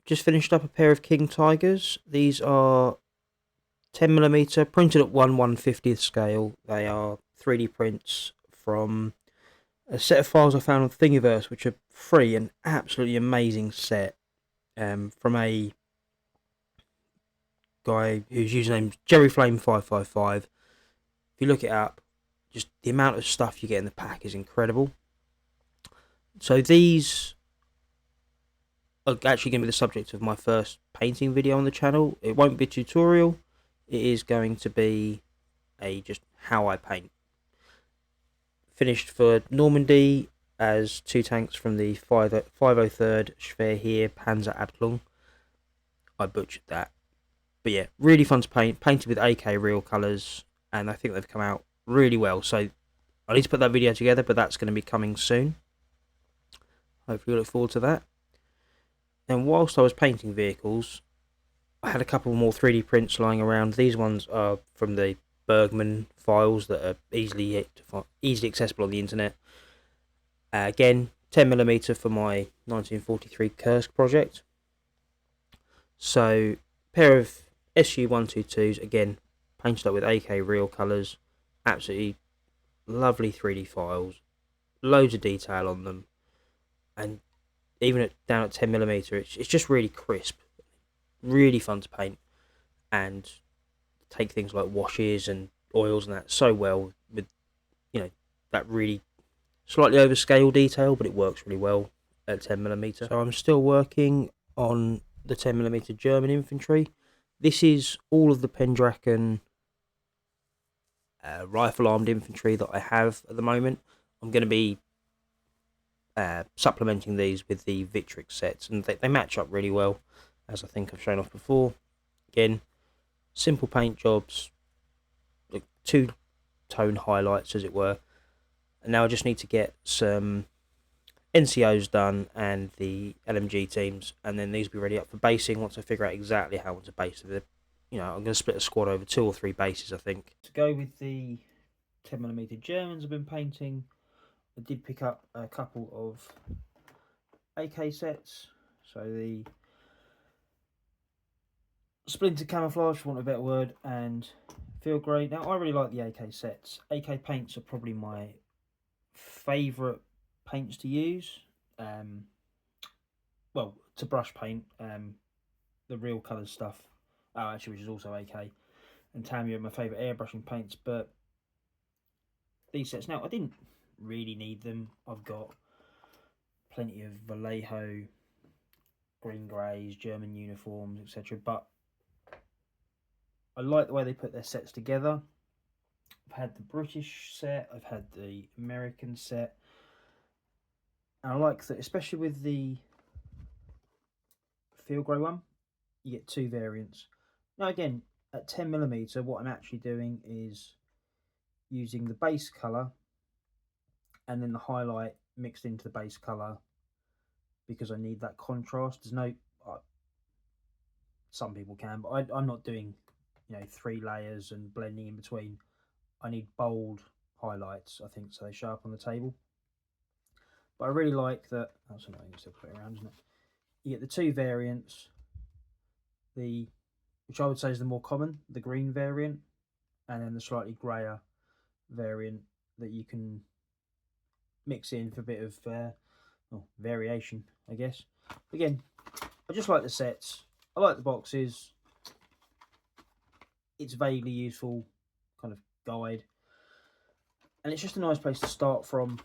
just finished up a pair of King Tigers. These are 10mm, printed at 1/150th scale. They are 3D prints from a set of files I found on Thingiverse, which are free and absolutely amazing set. From a guy whose username is JerryFlame555. If you look it up, just the amount of stuff you get in the pack is incredible. So these are actually going to be the subject of my first painting video on the channel. It won't be a tutorial. It is going to be just how I paint. Finished for Normandy as two tanks from the 503rd Schwerheer Panzerabteilung. I butchered that. But yeah, really fun to paint. Painted with AK real colours, and I think they've come out really well. So I need to put that video together, but that's going to be coming soon. Hopefully you'll look forward to that. And whilst I was painting vehicles, I had a couple more 3D prints lying around. These ones are from the Bergman files that are easily accessible on the internet. Again, 10mm for my 1943 Kursk project. So, pair of SU-122s, again, painted up with AK real colours. Absolutely lovely 3D files. Loads of detail on them. And even down at 10mm, it's just really crisp. Really fun to paint. And take things like washes and oils and that so well with, that really slightly overscale detail, but it works really well at 10mm. So I'm still working on the 10mm German infantry. This is all of the Pendraken rifle armed infantry that I have at the moment. I'm going to be supplementing these with the Victrix sets, and they match up really well, as I think I've shown off before. Again, simple paint jobs, like two-tone highlights as it were. And now I just need to get some NCOs done and the LMG teams, and then these will be ready up for basing once I figure out exactly how I want to base them. I'm going to split a squad over 2 or 3 bases, I think. To go with the 10mm Germans I've been painting, I did pick up a couple of AK sets. So the Splinter Camouflage, for want of a better word, and Field Grey. Now, I really like the AK sets. AK paints are probably my favourite paints to use. Well, to brush paint, the real colours stuff, which is also AK, and Tamiya are my favourite airbrushing paints. But these sets, now I didn't really need them. I've got plenty of Vallejo green greys, German uniforms, etc. But I like the way they put their sets together. I've had the British set, I've had the American set, and I like that, especially with the Field Grey one, you get 2 variants. Now again, at 10mm, what I'm actually doing is using the base colour and then the highlight mixed into the base colour, because I need that contrast. There's no, some people can, but I'm not doing 3 layers and blending in between. I need bold highlights, I think, so they show up on the table. But I really like that. That's annoying to put it around, isn't it? You get the 2 variants, which I would say is the more common, the green variant, and then the slightly greyer variant that you can mix in for a bit of variation, I guess. Again, I just like the sets. I like the boxes. It's vaguely useful kind of guide, and it's just a nice place to start from,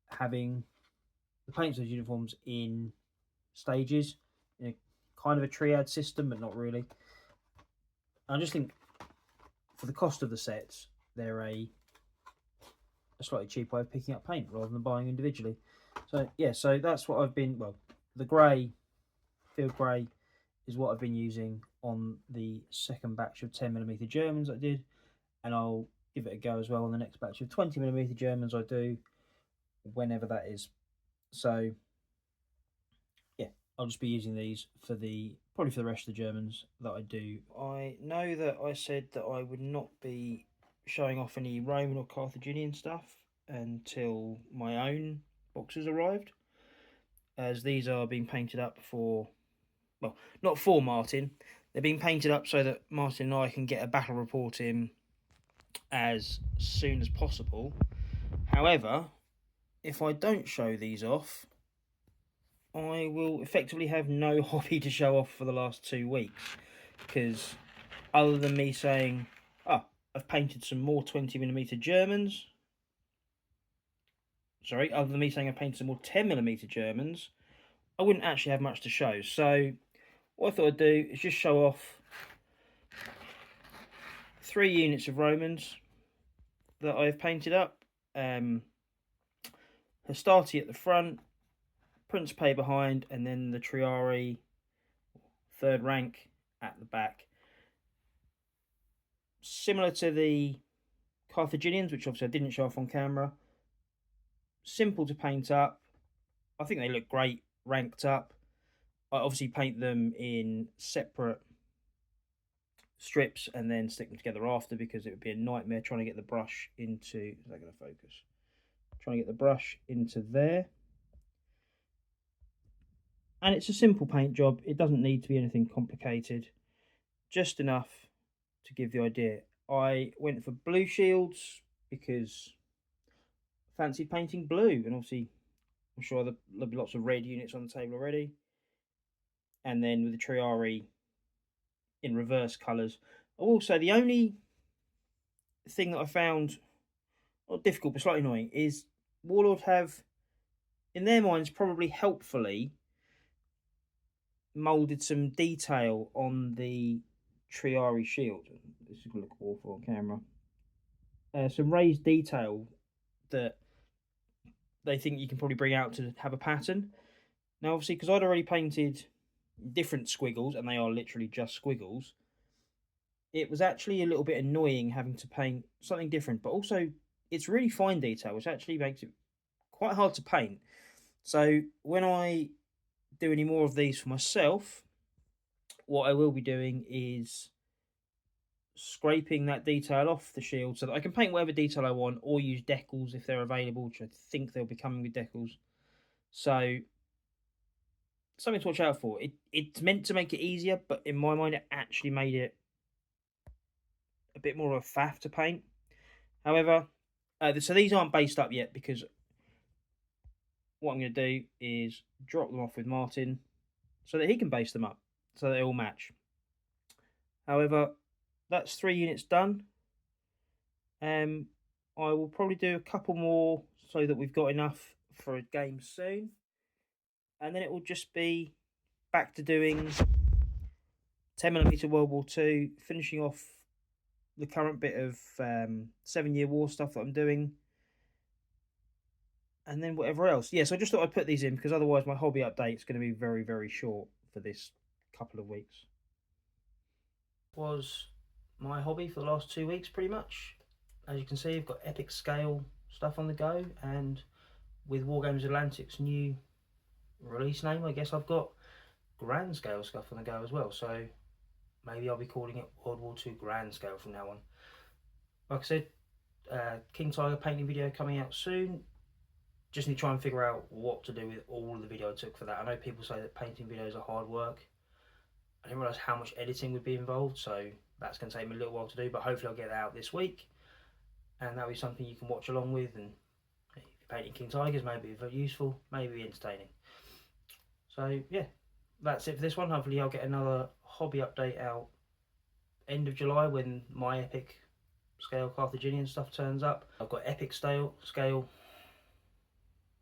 having the paints of uniforms in stages in a kind of a triad system, but not really. I just think for the cost of the sets, they're a slightly cheap way of picking up paint rather than buying individually. So yeah, so that's what I've been, well, the grey, Field Grey, is what I've been using on the second batch of 10mm Germans I did, and I'll give it a go as well on the next batch of 20mm Germans I do, whenever that is. So yeah, I'll just be using these probably for the rest of the Germans that I do. I know that I said that I would not be showing off any Roman or Carthaginian stuff until my own boxes arrived. as these are being painted up for, well, not for Martin. They're being painted up so that Martin and I can get a battle report in as soon as possible. However, if I don't show these off, I will effectively have no hobby to show off for the last 2 weeks, because other than me saying, oh, I've painted some more 20mm Germans, sorry, other than me saying I've painted some more 10mm Germans, I wouldn't actually have much to show. So what I thought I'd do is just show off 3 units of Romans that I've painted up. Hastati at the front, Principe behind, and then the Triarii 3rd rank at the back. Similar to the Carthaginians, which obviously I didn't show off on camera. Simple to paint up. I think they look great ranked up. I obviously paint them in separate strips and then stick them together after, because it would be a nightmare trying to get the brush into, is that going to focus? Trying to get the brush into there. And it's a simple paint job. It doesn't need to be anything complicated. Just enough to give the idea. I went for blue shields because I fancied painting blue, and obviously I'm sure there'll be lots of red units on the table already. And then with the Triarii in reverse colours. I will say the only thing that I found not difficult but slightly annoying is Warlord have, in their minds, probably helpfully moulded some detail on the Triarii shield. This is going to look awful on camera. Some raised detail that they think you can probably bring out to have a pattern. Now, obviously, because I'd already painted different squiggles, and they are literally just squiggles, it was actually a little bit annoying having to paint something different, but also it's really fine detail, which actually makes it quite hard to paint. So when I do any more of these for myself, what I will be doing is scraping that detail off the shield so that I can paint whatever detail I want, or use decals if they're available, which I think they'll be coming with decals. So something to watch out for. It's meant to make it easier, but in my mind it actually made it a bit more of a faff to paint. However, so these aren't based up yet, because what I'm going to do is drop them off with Martin so that he can base them up, so they all match. However, that's 3 units done. I will probably do a couple more so that we've got enough for a game soon. And then it will just be back to doing 10mm World War II, finishing off the current bit of 7-Year War stuff that I'm doing. And then whatever else. Yeah, so I just thought I'd put these in, because otherwise my hobby update is going to be very, very short for this couple of weeks. Was my hobby for the last 2 weeks, pretty much. As you can see, I've got epic scale stuff on the go, and with Wargames Atlantic's new release name, I guess I've got grand scale stuff on the go as well. So maybe I'll be calling it World War II Grand Scale from now on. Like I said, King Tiger painting video coming out soon. Just need to try and figure out what to do with all of the video I took for that. I know people say that painting videos are hard work. I didn't realise how much editing would be involved, so that's going to take me a little while to do, but hopefully I'll get that out this week. And that'll be something you can watch along with, and if you're painting King Tigers, maybe very useful, maybe entertaining. So yeah, that's it for this one. Hopefully I'll get another hobby update out end of July when my epic scale Carthaginian stuff turns up. I've got epic scale.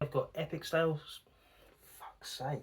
I've got epic scale. Fuck's sake.